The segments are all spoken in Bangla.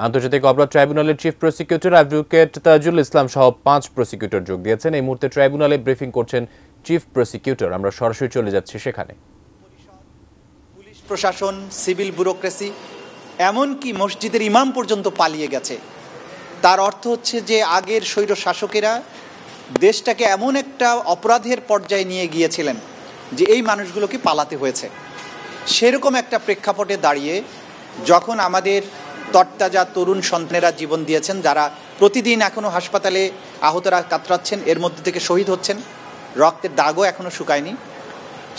আন্তর্জাতিক অপরাধ ট্রাইব্যুনালের chief prosecutor advocate Tajul Islam সহ 5 প্রসিকিউটর যোগ দিয়েছেন। এই মুহূর্তে ট্রাইব্যুনালে ব্রিফিং করছেন চিফ প্রসিকিউটর। আমরা সরাসরি চলে যাচ্ছি সেখানে। পুলিশ প্রশাসন, সিভিল ব্যুরোক্রেসি, এমনকি মসজিদের ইমাম পর্যন্ত পালিয়ে গেছে। তার অর্থ হচ্ছে যে আগের স্বৈর শাসকেরা দেশটাকে এমন একটা অপরাধের পর্যায়ে নিয়ে গিয়েছিলেন যে এই মানুষগুলোকে পালাতে হয়েছে। সেরকম একটা প্রেক্ষাপটে দাঁড়িয়ে যখন আমাদের তরতাজা তরুণ সন্তানেরা জীবন দিয়েছেন, যারা প্রতিদিন এখনও হাসপাতালে আহতরা কাতরাচ্ছেন, এর মধ্যে থেকে শহীদ হচ্ছেন, রক্তের দাগও এখনও শুকায়নি,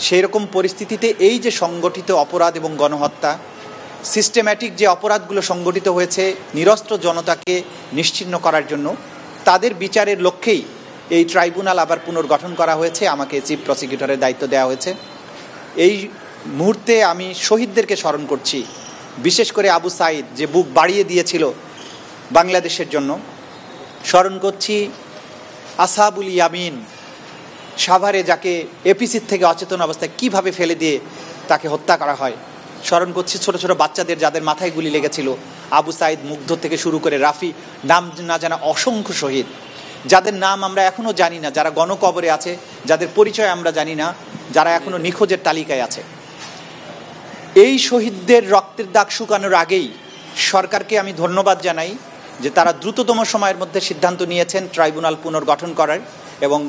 সেই রকম পরিস্থিতিতে এই যে সংগঠিত অপরাধ এবং গণহত্যা, সিস্টেম্যাটিক যে অপরাধগুলো সংগঠিত হয়েছে নিরস্ত্র জনতাকে নিশ্চিহ্ন করার জন্য, তাদের বিচারের লক্ষ্যেই এই ট্রাইব্যুনাল আবার পুনর্গঠন করা হয়েছে। আমাকে চিফ প্রসিকিউটরের দায়িত্ব দেওয়া হয়েছে। এই মুহূর্তে আমি শহীদদেরকে স্মরণ করছি, বিশেষ করে আবু সাইদ যে বুক বাড়িয়ে দিয়েছিল বাংলাদেশের জন্য। স্মরণ করছি আসহাবুল ইয়ামিন, সাভারে যাকে এপিসির থেকে অচেতন অবস্থায় কিভাবে ফেলে দিয়ে তাকে হত্যা করা হয়। স্মরণ করছি ছোট ছোট বাচ্চাদের যাদের মাথায় গুলি লেগেছিল, আবু সাইদ, মুগ্ধ থেকে শুরু করে রাফি, নাম না জানা অসংখ্য শহীদ, যাদের নাম আমরা এখনও জানি না, যারা গণকবরে আছে, যাদের পরিচয় আমরা জানি না, যারা এখনও নিখোঁজের তালিকায় আছে। এই শহীদদের রক্তের দাগ শুকানোর আগেই সরকারকে আমি ধন্যবাদ জানাই যে তারা দ্রুততম সময়ের মধ্যে সিদ্ধান্ত নিয়েছেন ট্রাইব্যুনাল পুনর্গঠন করার, এবং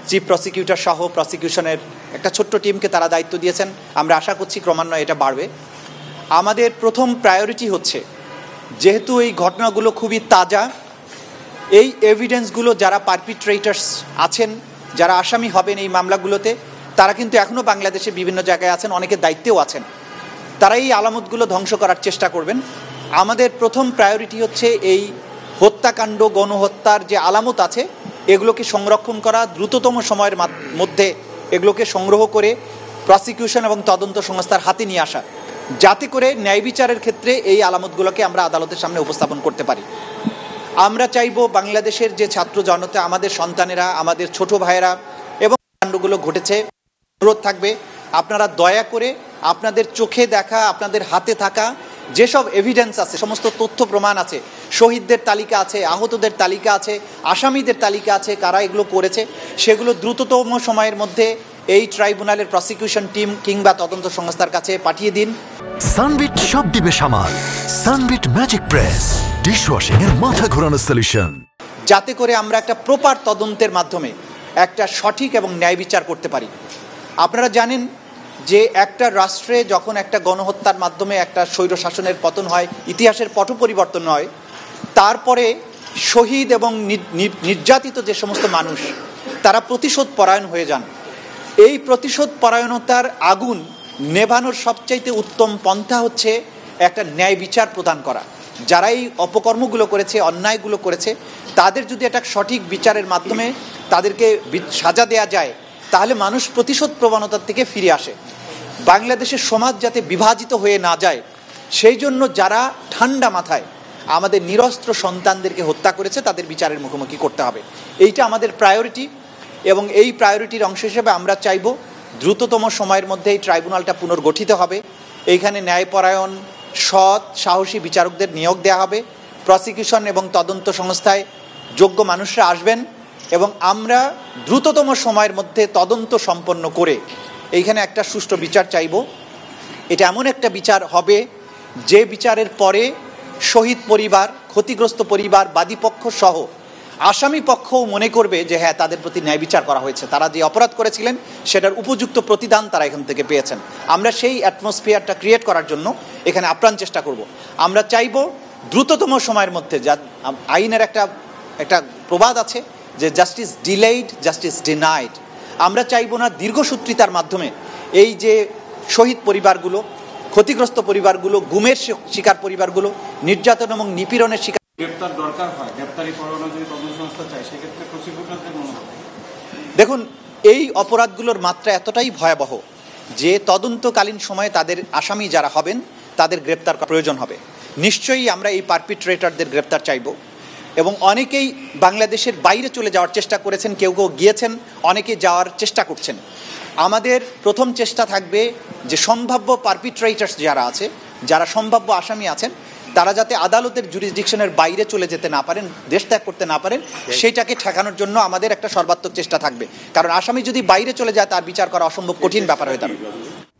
চিফ প্রসিকিউটর সহ প্রসিকিউশনের একটা ছোট্ট টিমকে তারা দায়িত্ব দিয়েছেন। আমরা আশা করছি ক্রমান্বয়ে এটা বাড়বে। আমাদের প্রথম প্রায়োরিটি হচ্ছে, যেহেতু এই ঘটনাগুলো খুবই তাজা, এই এভিডেন্সগুলো যারা পারপিট্রেটার্স আছেন, যারা আসামি হবেন এই মামলাগুলোতে, তারা কিন্তু এখনও বাংলাদেশে বিভিন্ন জায়গায় আছেন, অনেকে দায়িত্বেও আছেন। তারা এই আলামতগুলো ধ্বংস করার চেষ্টা করবেন। আমাদের প্রথম প্রায়োরিটি হচ্ছে এই হত্যাকাণ্ড, গণহত্যার যে আলামত আছে এগুলোকে সংরক্ষণ করা, দ্রুততম সময়ের মধ্যে এগুলোকে সংগ্রহ করে প্রসিকিউশন এবং তদন্ত সংস্থার হাতে নিয়ে আসা, যাতে করে ন্যায় বিচারের ক্ষেত্রে এই আলামতগুলোকে আমরা আদালতের সামনে উপস্থাপন করতে পারি। আমরা চাইব বাংলাদেশের যে ছাত্র জনতা, আমাদের সন্তানেরা, আমাদের ছোট ভাইয়েরা এবং কাণ্ডগুলো ঘটেছে, অনুরোধ থাকবে আপনারা দয়া করে আপনাদের চোখে দেখা, আপনাদের হাতে থাকা যেসব এভিডেন্স আছে, সমস্ত তথ্য প্রমাণ আছে, শহীদদের তালিকা আছে, আহতদের তালিকা আছে, আসামিদের তালিকা আছে, কারা এগুলো করেছে, সেগুলো দ্রুততম সময়ের মধ্যে এই ট্রাইব্যুনালের প্রসিকিউশন টিম কিংবা তদন্ত সংস্থার কাছে পাঠিয়ে দিন। সানবিট সব দিবে সামাল। সানবিট ম্যাজিক প্রেস, ডিশওয়াশিং এর মাথা ঘোরানো সলিউশন, যাতে করে আমরা একটা প্রপার তদন্তের মাধ্যমে একটা সঠিক এবং ন্যায় বিচার করতে পারি। আপনারা জানেন যে একটা রাষ্ট্রে যখন একটা গণহত্যার মাধ্যমে একটা স্বৈর শাসনের পতন হয়, ইতিহাসের পট পরিবর্তন হয়, তারপরে শহীদ এবং নির্যাতিত যে সমস্ত মানুষ, তারা প্রতিশোধ পরায়ণ হয়ে যান। এই প্রতিশোধ পরায়ণতার আগুন নেভানোর সবচাইতে উত্তম পন্থা হচ্ছে একটা ন্যায় বিচার প্রদান করা। যারা এই অপকর্মগুলো করেছে, অন্যায়গুলো করেছে, তাদের যদি একটা সঠিক বিচারের মাধ্যমে তাদেরকে সাজা দেয়া যায়, তাহলে মানুষ প্রতিশোধ প্রবণতার থেকে ফিরে আসে। বাংলাদেশের সমাজ যাতে বিভাজিত হয়ে না যায়, সেই জন্য যারা ঠান্ডা মাথায় আমাদের নিরস্ত্র সন্তানদেরকে হত্যা করেছে তাদের বিচারের মুখোমুখি করতে হবে। এইটা আমাদের প্রায়োরিটি, এবং এই প্রায়োরিটির অংশ হিসেবে আমরা চাইব দ্রুততম সময়ের মধ্যে এই ট্রাইব্যুনালটা পুনর্গঠিত হবে। এইখানে ন্যায়পরায়ণ, সৎ, সাহসী বিচারকদের নিয়োগ দেওয়া হবে। প্রসিকিউশন এবং তদন্ত সংস্থায় যোগ্য মানুষরা আসবেন, এবং আমরা দ্রুততম সময়ের মধ্যে তদন্ত সম্পন্ন করে এইখানে একটা সুষ্ঠু বিচার চাইব। এটা এমন একটা বিচার হবে যে বিচারের পরে শহীদ পরিবার, ক্ষতিগ্রস্ত পরিবার, বাদীপক্ষ সহ আসামি পক্ষও মনে করবে যে হ্যাঁ, তাদের প্রতি ন্যায় বিচার করা হয়েছে, তারা যে অপরাধ করেছিলেন সেটার উপযুক্ত প্রতিদান তারা এখান থেকে পেয়েছেন। আমরা সেই অ্যাটমসফিয়ারটা ক্রিয়েট করার জন্য এখানে আপ্রাণ চেষ্টা করব। আমরা চাইব দ্রুততম সময়ের মধ্যে, যা আইনের একটা প্রবাদ আছে যে জাস্টিস ডিলেইড, জাস্টিস ডিনাইড। আমরা চাইব না দীর্ঘসূত্রিতার মাধ্যমে এই যে শহীদ পরিবারগুলো, ক্ষতিগ্রস্ত পরিবারগুলো, গুমের শিকার পরিবারগুলো, নির্যাতন এবং নিপীড়নের শিকার, গ্রেপ্তার দরকার হয়, গ্রেপ্তারি পরোয়ানা যদি তদন্ত সংস্থা চায়, সেক্ষেত্রে প্রসিকিউটরদের মনোভাব। দেখুন, এই অপরাধগুলোর মাত্রা এতটাই ভয়াবহ যে তদন্তকালীন সময়ে তাদের আসামি যারা হবেন তাদের গ্রেপ্তার প্রয়োজন হবে। নিশ্চয়ই আমরা এই পারপিট্রেটরদের গ্রেপ্তার চাইব, এবং অনেকেই বাংলাদেশের বাইরে চলে যাওয়ার চেষ্টা করেছেন, কেউ কেউ গিয়েছেন, অনেকে যাওয়ার চেষ্টা করছেন। আমাদের প্রথম চেষ্টা থাকবে যে সম্ভাব্য পারপিট্রেটরস যারা আছে, যারা সম্ভাব্য আসামি আছেন, তারা যাতে আদালতের জুরিসডিকশনের বাইরে চলে যেতে না পারেন, দেশ ত্যাগ করতে না পারেন, সেটাকে ঠেকানোর জন্য আমাদের একটা সর্বাত্মক চেষ্টা থাকবে। কারণ আসামি যদি বাইরে চলে যায় তার বিচার করা অসম্ভব কঠিন ব্যাপার হয়ে দাঁড়াবে।